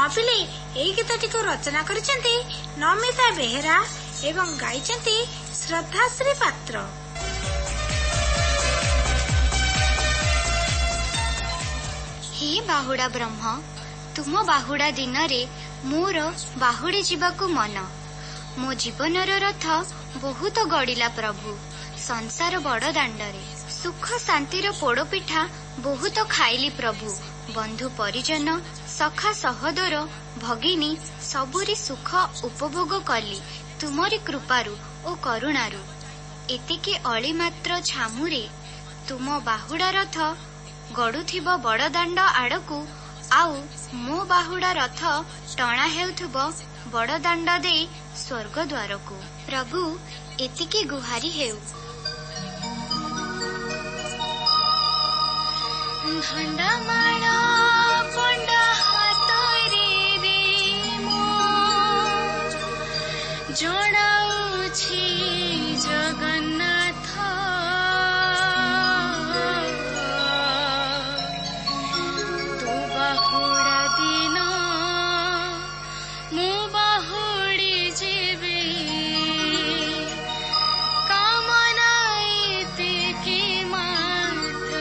महापिले एई गीतटी को रचना करिसेंती नमिता बेहेरा एवं गाइचंती श्रद्धाश्री पात्र। हे बाहुड़ा ब्रह्म, तुम बाहुड़ा दिन रे मोर बाहुड़ी जीवाकू मन। मो जीवनर रथ बहुत गड़िला प्रभु संसार बड़ दांडरे। सुख शांतिर पोड़पिठा बहुत खाइली प्रभु। बंधु परिजन सखा सहोदर भगिनी सबुरी सुख उपभोग कली तुमरी कृपारु ओ करुणारु। एतिके अली मात्र छामुरे तुम बाहुड़ा रथ गड़ुथिब बड़ दांड आड़कू। आउ मो बाहुड़ा रथ टणा हेउथुब बड़ दांड दे स्वर्ग द्वार को। प्रभु एतिके गुहारी हेउ। धंडमाला पंडा हातरे दे मो जणाउछि जगन्नाथ। तू बाहुड़ा दिन मो बाहुड़ी जीवे कामना एतिके मात्र।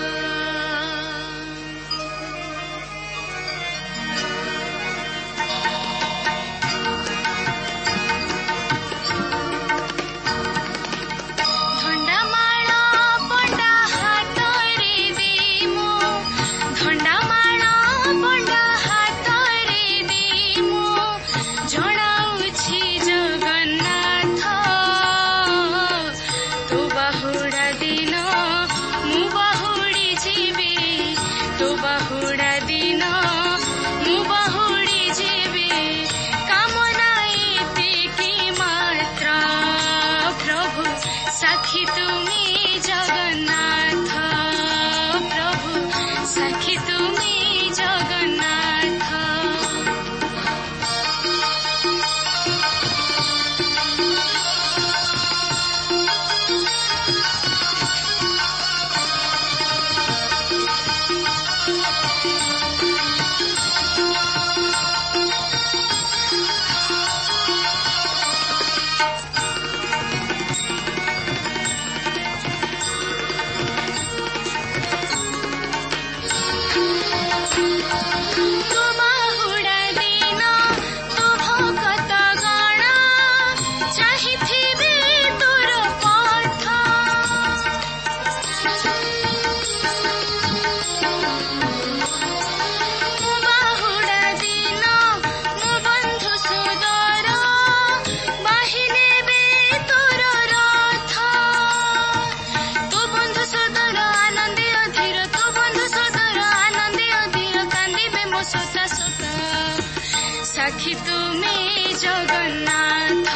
साखी तुम्हें जगन्नाथ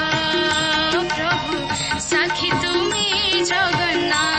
प्रभु, साखी तुम्हें जगन्नाथ।